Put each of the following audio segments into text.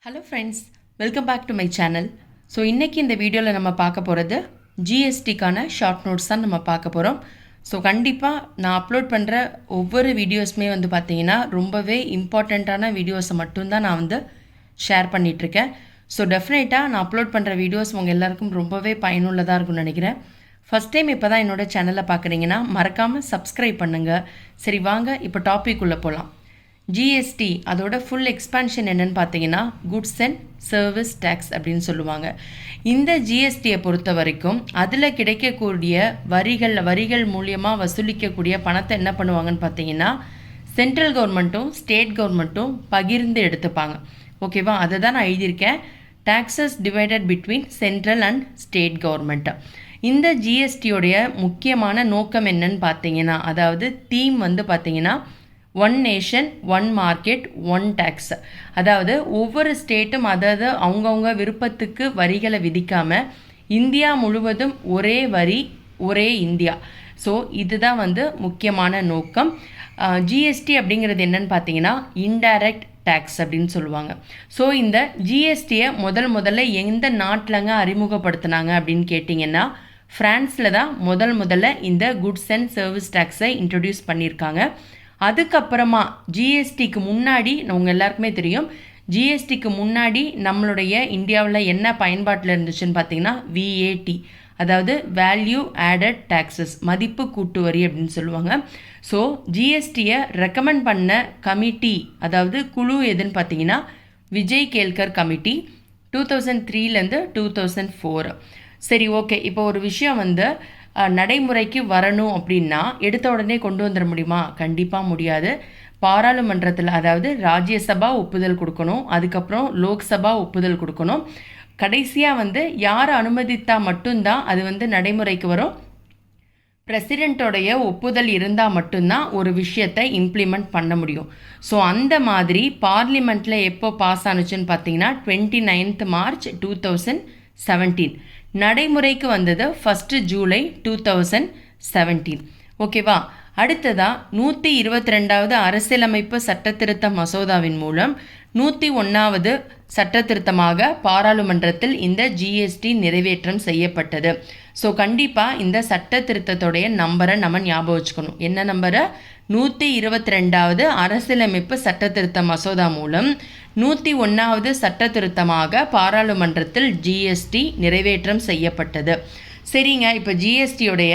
Hello friends, welcome back to my channel. So இன்றைக்கி இந்த வீடியோவில் நம்ம பார்க்க போகிறது ஜிஎஸ்டிக்கான ஷார்ட் நோட்ஸ் தான் நம்ம பார்க்க போகிறோம். ஸோ கண்டிப்பாக நான் அப்லோட் பண்ணுற ஒவ்வொரு வீடியோஸுமே பார்த்தீங்கன்னா ரொம்பவே இம்பார்ட்டண்ட்டான வீடியோஸை மட்டும்தான் நான் ஷேர் பண்ணிகிட்ருக்கேன். ஸோ டெஃபினட்டாக நான் அப்லோட் பண்ணுற வீடியோஸ் உங்கள் எல்லாருக்கும் ரொம்பவே பயனுள்ளதாக இருக்கும்னு நினைக்கிறேன். ஃபஸ்ட் டைம் இப்போ தான் என்னோடய சேனலை பார்க்குறீங்கன்னா மறக்காமல் சப்ஸ்கிரைப் பண்ணுங்கள். சரி வாங்க இப்போ டாபிக் உள்ளே போகலாம். ஜிஎஸ்டி அதோட ஃபுல் எக்ஸ்பான்ஷன் என்னன்னு பார்த்தீங்கன்னா குட்ஸ் அண்ட் சர்வீஸ் டேக்ஸ் அப்படின்னு சொல்லுவாங்க. இந்த ஜிஎஸ்டியை பொறுத்த வரைக்கும் அதில் கிடைக்கக்கூடிய வரிகள் மூலியமாக வசூலிக்கக்கூடிய பணத்தை என்ன பண்ணுவாங்கன்னு பார்த்தீங்கன்னா சென்ட்ரல் கவர்மெண்ட்டும் ஸ்டேட் கவர்மெண்ட்டும் பகிர்ந்து எடுத்துப்பாங்க. ஓகேவா, அதை தான் நான் எழுதியிருக்கேன். Taxes divided between central and state government. இந்த ஜிஎஸ்டியோடைய முக்கியமான நோக்கம் என்னன்னு பார்த்தீங்கன்னா, அதாவது தீம் பார்த்தீங்கன்னா one nation one market one tax. அதாவது ஒவ்வொரு ஸ்டேட்டும் அதாவது அவங்கவுங்க விருப்பத்துக்கு வரிகளை விதிக்காமல் இந்தியா முழுவதும் ஒரே வரி ஒரே இந்தியா. ஸோ இதுதான் முக்கியமான நோக்கம். ஜிஎஸ்டி அப்படிங்கிறது என்னன்னு பார்த்தீங்கன்னா இன்டைரக்ட் டேக்ஸ் அப்படின்னு சொல்லுவாங்க. ஸோ இந்த ஜிஎஸ்டியை முதல்ல எந்த நாட்டிலங்க அறிமுகப்படுத்தினாங்க அப்படின்னு கேட்டிங்கன்னா ஃப்ரான்ஸில் தான் முதல்ல இந்த குட்ஸ் அண்ட் சர்வீஸ் டேக்ஸை இன்ட்ரடியூஸ் பண்ணியிருக்காங்க. அதுக்கப்புறமா ஜிஎஸ்டிக்கு முன்னாடி உங்கள் எல்லாருக்குமே தெரியும், ஜிஎஸ்டிக்கு முன்னாடி நம்மளுடைய இந்தியாவில் என்ன பயன்பாட்டில் இருந்துச்சுன்னு பார்த்தீங்கன்னா விஏடி, அதாவது வேல்யூ ஆடட் டேக்ஸஸ், மதிப்பு கூட்டு வரி அப்படின்னு சொல்லுவாங்க. ஸோ ஜிஎஸ்டியை ரெக்கமெண்ட் பண்ண கமிட்டி, அதாவது குழு எதுன்னு பார்த்தீங்கன்னா விஜய் கேல்கர் கமிட்டி 2003 2004. சரி, ஓகே. இப்போ ஒரு விஷயம் நடைமுறைக்கு வரணும் அப்படின்னா எடுத்த உடனே கொண்டு வந்துட முடியுமா? கண்டிப்பாக முடியாது. பாராளுமன்றத்தில், அதாவது ராஜ்யசபா ஒப்புதல் கொடுக்கணும், அதுக்கப்புறம் லோக்சபா ஒப்புதல் கொடுக்கணும். கடைசியாக யார் அனுமதித்தா மட்டும்தான் அது நடைமுறைக்கு வரும். பிரசிடெண்ட்டோடைய ஒப்புதல் இருந்தால் மட்டும்தான் ஒரு விஷயத்தை இம்ப்ளிமெண்ட் பண்ண முடியும். ஸோ அந்த மாதிரி பார்லிமெண்ட்டில் எப்போ பாஸ் ஆனுச்சுன்னு பார்த்தீங்கன்னா 29 மார்ச் 2017. நடைமுறைக்கு வந்தது 1 ஜூலை 2017. ஓகேவா. அடுத்ததாக 122வது அரசியலமைப்பு சட்டத்திருத்த மசோதாவின் மூலம் 101வது சட்டத்திருத்தமாக பாராளுமன்றத்தில் இந்த ஜிஎஸ்டி நிறைவேற்றம் செய்யப்பட்டது. ஸோ கண்டிப்பாக இந்த சட்டத்திருத்தத்துடைய நம்பரை நம்ம ஞாபகம் வச்சுக்கணும். என்ன நம்பரை? 122வது அரசியலமைப்பு சட்டத்திருத்த மசோதா மூலம் 101வது சட்டத்திருத்தமாக பாராளுமன்றத்தில் ஜிஎஸ்டி நிறைவேற்றம் செய்யப்பட்டது. சரிங்க, இப்போ ஜிஎஸ்டியோடைய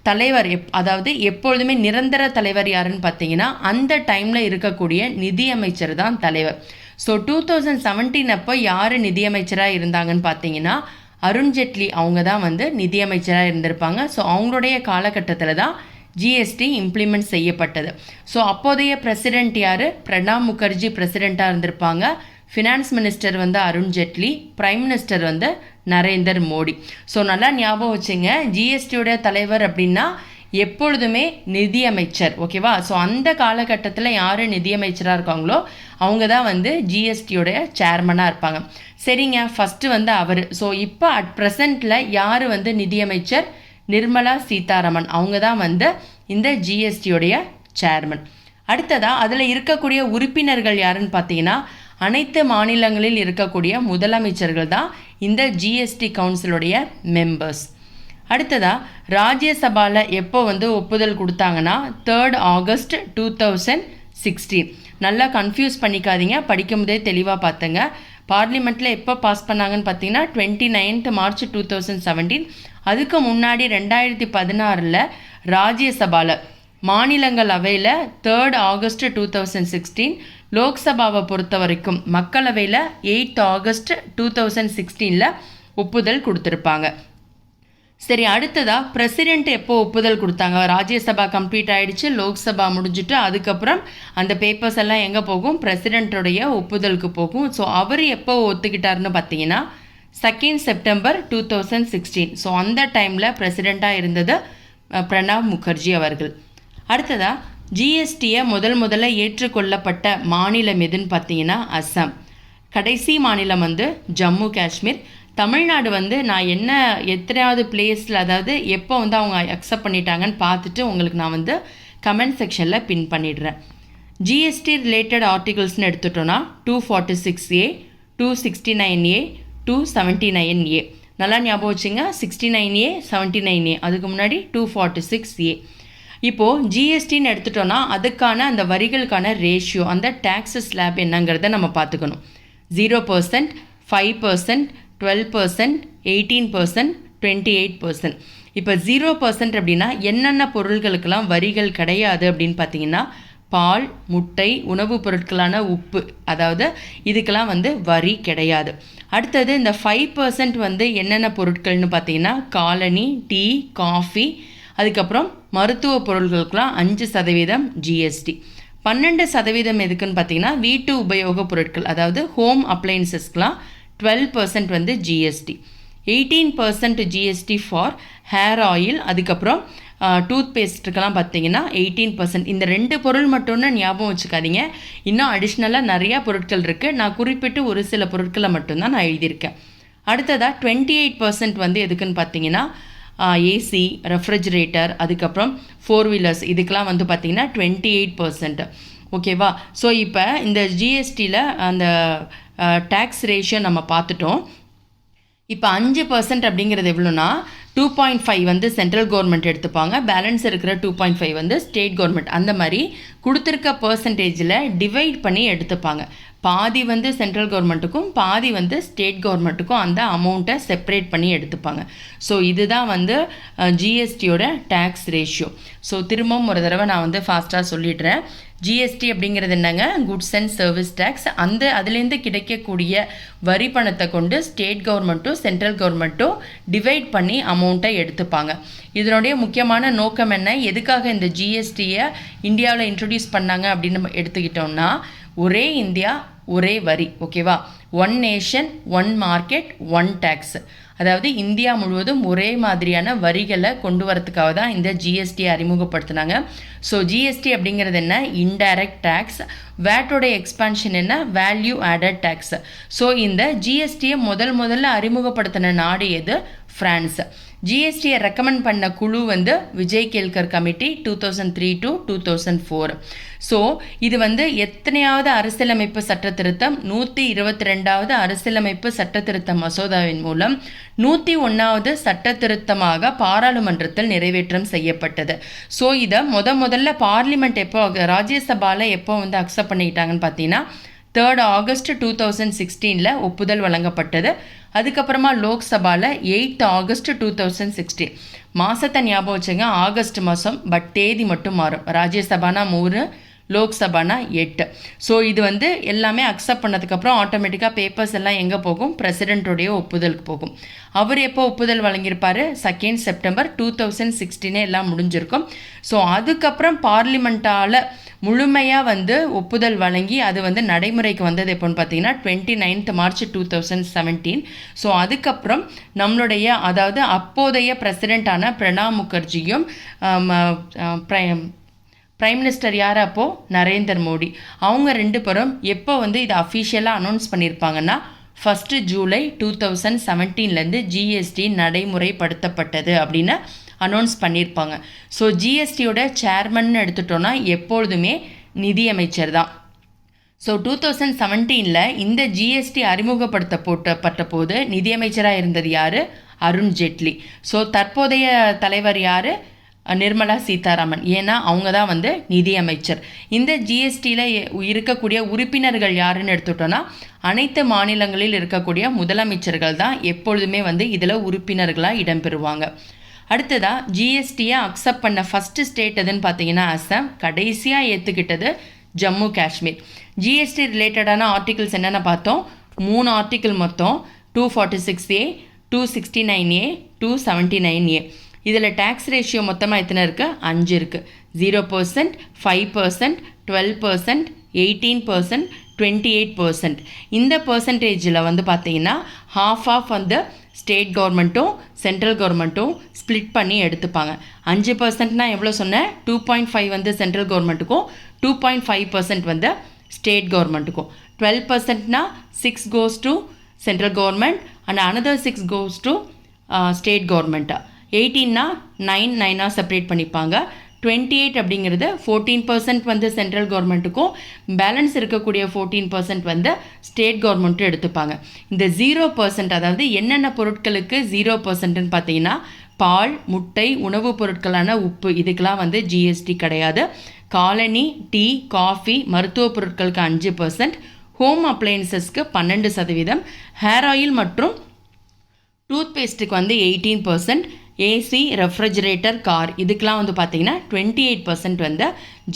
தலைவர் அதாவது எப்பொழுதுமே நிரந்தர தலைவர் யாருன்னு பார்த்தீங்கன்னா அந்த டைமில் இருக்கக்கூடிய நிதியமைச்சர் தான் தலைவர். ஸோ 2017 அப்போ யார் நிதியமைச்சராக இருந்தாங்கன்னு பார்த்தீங்கன்னா அருண்ஜேட்லி அவங்க தான் நிதியமைச்சராக இருந்திருப்பாங்க. ஸோ அவங்களுடைய காலகட்டத்தில் தான் ஜிஎஸ்டி இம்ப்ளிமெண்ட் செய்யப்பட்டது. ஸோ அப்போதைய பிரசிடெண்ட் யார்? பிரணாப் முகர்ஜி பிரசிடெண்ட்டாக இருந்திருப்பாங்க. Finance minister Arun Jaitley, prime minister Narender Modi. So நல்லா ஞாபகம் வச்சுங்க, ஜிஎஸ்டியோட தலைவர் அப்படின்னா எப்பொழுதுமே நிதியமைச்சர். ஓகேவா. ஸோ அந்த காலகட்டத்தில் யார் நிதியமைச்சராக இருக்காங்களோ அவங்க தான் ஜிஎஸ்டியோடைய சேர்மனாக இருப்பாங்க. சரிங்க, ஃபஸ்ட்டு அவர். ஸோ இப்போ அட் ப்ரெசண்ட்டில் யார் நிதியமைச்சர்? நிர்மலா சீதாராமன். அவங்க தான் இந்த ஜிஎஸ்டியோடைய சேர்மன். அடுத்ததாக அதில் இருக்கக்கூடிய உறுப்பினர்கள் யாருன்னு பார்த்தீங்கன்னா அனைத்து மாநிலங்களில் இருக்கக்கூடிய முதலமைச்சர்கள் தான் இந்த ஜிஎஸ்டி கவுன்சிலுடைய மெம்பர்ஸ். அடுத்ததாக ராஜ்யசபாவில் எப்போ ஒப்புதல் கொடுத்தாங்கன்னா 3 ஆகஸ்ட் 2016. நல்லா கன்ஃபியூஸ் பண்ணிக்காதீங்க, படிக்கும் போதே தெளிவாக பார்த்துங்க. பார்லிமெண்ட்டில் எப்போ பாஸ் பண்ணாங்கன்னு பார்த்தீங்கன்னா 29 மார்ச் 2017. அதுக்கு முன்னாடி 2016 ராஜ்யசபாவில், மாநிலங்களவையில் 3 ஆகஸ்ட் 2016, லோக்சபாவை பொறுத்த வரைக்கும் மக்களவையில் 8 ஆகஸ்ட் 2016 ஒப்புதல் கொடுத்துருப்பாங்க. சரி, அடுத்ததாக பிரசிடெண்ட் எப்போ ஒப்புதல் கொடுத்தாங்க? ராஜ்யசபா கம்ப்ளீட் ஆகிடுச்சு, லோக்சபா முடிஞ்சுட்டு அதுக்கப்புறம் அந்த பேப்பர்ஸ் எல்லாம் எங்கே போகும்? பிரசிடெண்ட்டோடைய ஒப்புதலுக்கு போகும். ஸோ அவர் எப்போ ஒத்துக்கிட்டாருன்னு பார்த்தீங்கன்னா 2 செப்டம்பர் 2016. ஸோ அந்த டைமில் பிரசிடெண்ட்டாக இருந்தது பிரணாப் முகர்ஜி அவர்கள். அடுத்ததாக ஜிஎஸ்டியை முதல்ல ஏற்றுக்கொள்ளப்பட்ட மாநிலம் எதுன்னு பார்த்தீங்கன்னா அஸ்ஸாம். கடைசி மாநிலம் ஜம்மு காஷ்மீர். தமிழ்நாடு நான் எத்தனையாவது பிளேஸில், அதாவது எப்போ அவங்க அக்செப்ட் பண்ணிட்டாங்கன்னு பார்த்துட்டு உங்களுக்கு நான் கமெண்ட் செக்ஷனில் பின் பண்ணிடுறேன். ஜிஎஸ்டி ரிலேட்டட் ஆர்டிகல்ஸ்னு எடுத்துட்டோன்னா 246A, 269A 279A. நல்லா ஞாபகம் வச்சுங்க. 69A 79A, அதுக்கு முன்னாடி 246A. இப்போது ஜிஎஸ்டின்னு எடுத்துட்டோன்னா அதுக்கான அந்த வரிகளுக்கான ரேஷியோ, அந்த டேக்ஸ் ஸ்லாப் என்னங்கிறத நம்ம பார்த்துக்கணும். 0%, 5%, 12%, 18%, 28%. இப்போ 0% அப்படின்னா என்னென்ன பொருள்களுக்கெல்லாம் வரிகள் கிடையாது அப்படின்னு பார்த்தீங்கன்னா, பால், முட்டை, உணவுப் பொருட்களான உப்பு, அதாவது இதுக்கெல்லாம் வரி கிடையாது. அடுத்தது இந்த 5% என்னென்ன பொருட்கள்னு பார்த்தீங்கன்னா, காலனி, டீ, காஃபி, அதுக்கப்புறம் மருத்துவ பொருட்களுக்கெல்லாம் 5% ஜிஎஸ்டி. 12% எதுக்குன்னு பார்த்தீங்கன்னா, வீட்டு உபயோகப் பொருட்கள், அதாவது ஹோம் அப்ளையன்சஸ்க்கெலாம் 12% GST. 18% GST for hair oil, அதுக்கப்புறம் டூத் பேஸ்ட்டுக்கெல்லாம் பார்த்தீங்கன்னா 18%. இந்த 2 பொருள் மட்டும்னு ஞாபகம் வச்சுக்காதீங்க. இன்னும் அடிஷ்னலாக நிறையா பொருட்கள் இருக்குது. நான் குறிப்பிட்டு ஒரு சில பொருட்களை மட்டும்தான் நான் எழுதியிருக்கேன். அடுத்ததாக 28% எதுக்குன்னு பார்த்தீங்கன்னா, ஏசி, ரெஃப்ரிஜிரேட்டர், அதுக்கப்புறம் 4 வீலர்ஸ், இதுக்கெலாம் பார்த்தீங்கன்னா 28%. ஓகேவா? ஸோ இப்போ இந்த ஜிஎஸ்டியில் அந்த டேக்ஸ் ரேஷியோ நம்ம பார்த்துட்டோம். இப்போ 5% அப்படிங்கிறது எவ்வளோனா, 2.5 சென்ட்ரல் கவர்மெண்ட் எடுத்துப்பாங்க, பேலன்ஸ் இருக்கிற 2.5 ஸ்டேட் கவர்மெண்ட். அந்த மாதிரி கொடுத்துருக்க பர்சன்டேஜில் டிவைட் பண்ணி எடுத்துப்பாங்க. பாதி சென்ட்ரல் கவர்மெண்ட்டுக்கும் பாதி ஸ்டேட் கவர்மெண்ட்டுக்கும் அந்த அமௌண்ட்டை செப்பரேட் பண்ணி எடுத்துப்பாங்க. ஸோ இதுதான் ஜிஎஸ்டியோட டேக்ஸ் ரேஷியோ. ஸோ திரும்பவும் ஒரு தடவை நான் ஃபாஸ்ட்டாக சொல்லிடுறேன். ஜிஎஸ்டி அப்படிங்கிறது என்னங்க, குட்ஸ் அண்ட் சர்வீஸ் டேக்ஸ். அதுலேருந்து கிடைக்கக்கூடிய வரி பணத்தை கொண்டு ஸ்டேட் கவர்மெண்ட்டும் சென்ட்ரல் கவர்மெண்ட்டும் டிவைட் பண்ணி அமௌண்ட்டை எடுத்துப்பாங்க. இதனுடைய முக்கியமான நோக்கம் என்ன, எதுக்காக இந்த ஜிஎஸ்டியை இந்தியாவில் இன்ட்ரடியூஸ் பண்ணாங்க அப்படின்னு எடுத்துக்கிட்டோம்னா, ஒரே இந்தியா ஒரே வரி. ஓகேவா? One nation one market one tax. அதாவது இந்தியா முழுவதும் ஒரே மாதிரியான வரிகளை கொண்டு வரதுக்காக தான் இந்த ஜிஎஸ்டியை அறிமுகப்படுத்தினாங்க. ஸோ ஜிஎஸ்டி அப்படிங்கிறது என்ன, இன்டைரக்ட் டேக்ஸ். வேட்டோடைய எக்ஸ்பான்ஷன் என்ன, வேல்யூ ஆடட் டேக்ஸ். ஸோ இந்த ஜிஎஸ்டியை முதல்ல அறிமுகப்படுத்தின நாடு எது, ஃப்ரான்ஸ். ஜிஎஸ்டியை ரெக்கமெண்ட் பண்ண குழு Vijay Kelkar committee 2003 to 2004. So இது எத்தனையாவது அரசியலமைப்பு சட்ட திருத்தம், 122வது அரசியலமைப்பு சட்ட திருத்த மசோதாவின் மூலம் 101வது சட்ட திருத்தமாக பாராளுமன்றத்தில் நிறைவேற்றம் செய்யப்பட்டது. ஸோ இதை முதல்ல பார்லிமெண்ட் எப்போ, ராஜ்யசபாவில் எப்போ அக்செப்ட் பண்ணிக்கிட்டாங்கன்னு பார்த்தீங்கன்னா, 3rd August 2016 ஒப்புதல் வழங்கப்பட்டது. அதுக்கப்புறமா லோக்சபாவில் 8th August 2016. மாதத்தை ஞாபகம் வச்சுங்க, ஆகஸ்ட் மாதம், பட் தேதி மட்டும் மாறும். ராஜ்யசபானா 3, லோக்சபானா 8. ஸோ இது எல்லாமே அக்செப்ட் பண்ணதுக்கப்புறம் ஆட்டோமேட்டிக்காக பேப்பர்ஸ் எல்லாம் எங்கே போகும், பிரசிடென்ட்டோடைய ஒப்புதலுக்கு போகும். அவர் எப்போ ஒப்புதல் வழங்கியிருப்பார், 2nd September 2016 எல்லாம் முடிஞ்சிருக்கும். ஸோ அதுக்கப்புறம் பார்லிமெண்ட்டால் முழுமையாக ஒப்புதல் வழங்கி அது நடைமுறைக்கு வந்தது எப்போன்னு பார்த்தீங்கன்னா 29th March 2017. ஸோ அதுக்கப்புறம் நம்மளுடைய, அதாவது அப்போதைய பிரசிடெண்ட்டான பிரணாப் முகர்ஜியும் பிரைம் மினிஸ்டர் யார் அப்போது, நரேந்திர மோடி, அவங்க 2 பேரும் எப்போ இதை அஃபிஷியலாக அனௌன்ஸ் பண்ணியிருப்பாங்கன்னா, 1st July 2017 ஜிஎஸ்டி நடைமுறைப்படுத்தப்பட்டது அப்படின்னு அனௌன்ஸ் பண்ணியிருப்பாங்க. ஸோ ஜிஎஸ்டியோட சேர்மன் எடுத்துட்டோன்னா எப்பொழுதுமே நிதியமைச்சர் தான். ஸோ 2017 இந்த ஜிஎஸ்டி அறிமுகப்படுத்தப்பட்ட போது நிதியமைச்சராக இருந்தது யார், அருண் ஜேட்லி. ஸோ தற்போதைய தலைவர் யார், நிர்மலா சீதாராமன். ஏன்னா அவங்க தான் நிதியமைச்சர். இந்த ஜிஎஸ்டியில் இருக்கக்கூடிய உறுப்பினர்கள் யாருன்னு எடுத்துட்டோன்னா, அனைத்து மாநிலங்களில் இருக்கக்கூடிய முதலமைச்சர்கள் தான் எப்பொழுதுமே இதில் உறுப்பினர்களாக இடம்பெறுவாங்க. அடுத்ததாக ஜிஎஸ்டியை அக்செப்ட் பண்ண ஃபஸ்ட்டு ஸ்டேட் எதுன்னு பார்த்தீங்கன்னா அஸ்ஸாம். கடைசியாக ஏற்றுக்கிட்டது ஜம்மு காஷ்மீர். ஜிஎஸ்டி ரிலேட்டடான ஆர்டிகிள்ஸ் என்னென்ன பார்த்தோம், 3 ஆர்டிகிள் மொத்தம், 246A, 269A, 279A. இதில் டேக்ஸ் ரேஷியோ மொத்தமாக எத்தனை இருக்குது, 5 இருக்குது. 0%, 5%, 12%, 18%, 28%. இந்த பர்சன்டேஜில் பார்த்தீங்கன்னா half ஸ்டேட் கவர்மெண்ட்டும் சென்ட்ரல் கவர்மெண்ட்டும் ஸ்ப்ளிட் பண்ணி எடுத்துப்பாங்க. 5%னா எவ்வளோ சொன்னேன், 2.5 சென்ட்ரல் கவர்மெண்ட்டுக்கும் 2.5% ஸ்டேட் கவர்மெண்ட்டுக்கும். 12%னா 6 goes to central government and another 6 goes to state கவர்மெண்ட்டா. 18னா 9 செப்பரேட் பண்ணிப்பாங்க. 28 அப்படிங்கிறது 14% வந்து சென்ட்ரல் கவர்மெண்ட்டுக்கும் பேலன்ஸ் இருக்கக்கூடிய 14% வந்து ஸ்டேட் கவர்மெண்ட்டும் எடுத்துப்பாங்க. இந்த 0% அதாவது என்னென்ன பொருட்களுக்கு 0%ன்னு பார்த்தீங்கன்னா பால், முட்டை, உணவுப் பொருட்களான உப்பு, இதுக்கெல்லாம் வந்து ஜிஎஸ்டி கிடையாது. காலனி, டீ, காஃபி, மருத்துவ பொருட்களுக்கு 5%, ஹோம் அப்ளையன்சஸ்க்கு 12%, ஹேர் ஆயில் மற்றும் டூத் பேஸ்ட்டுக்கு வந்து 18%, ஏசி, ரெஃப்ரிஜரேட்டர், கார் இதுக்கெலாம் வந்து பார்த்திங்கன்னா 28% வந்து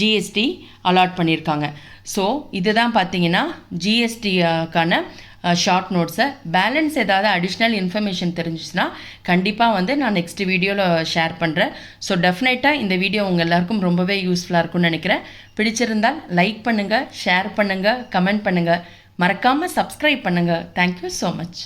ஜிஎஸ்டி அலாட் பண்ணியிருக்காங்க. ஸோ இதுதான் பார்த்திங்கன்னா ஜிஎஸ்டிக்கான ஷார்ட் நோட்ஸை. பேலன்ஸ் ஏதாவது அடிஷ்னல் இன்ஃபர்மேஷன் தெரிஞ்சிச்சுன்னா கண்டிப்பாக வந்து நான் நெக்ஸ்ட் வீடியோவில் ஷேர் பண்ணுறேன். ஸோ டெஃபினட்டாக இந்த வீடியோ உங்கள் எல்லாருக்கும் ரொம்பவே யூஸ்ஃபுல்லாக இருக்கும்னு நினைக்கிறேன். பிடிச்சிருந்தால் லைக் பண்ணுங்கள், ஷேர் பண்ணுங்கள், கமெண்ட் பண்ணுங்கள், மறக்காமல் சப்ஸ்கிரைப் பண்ணுங்கள். Thank you so much.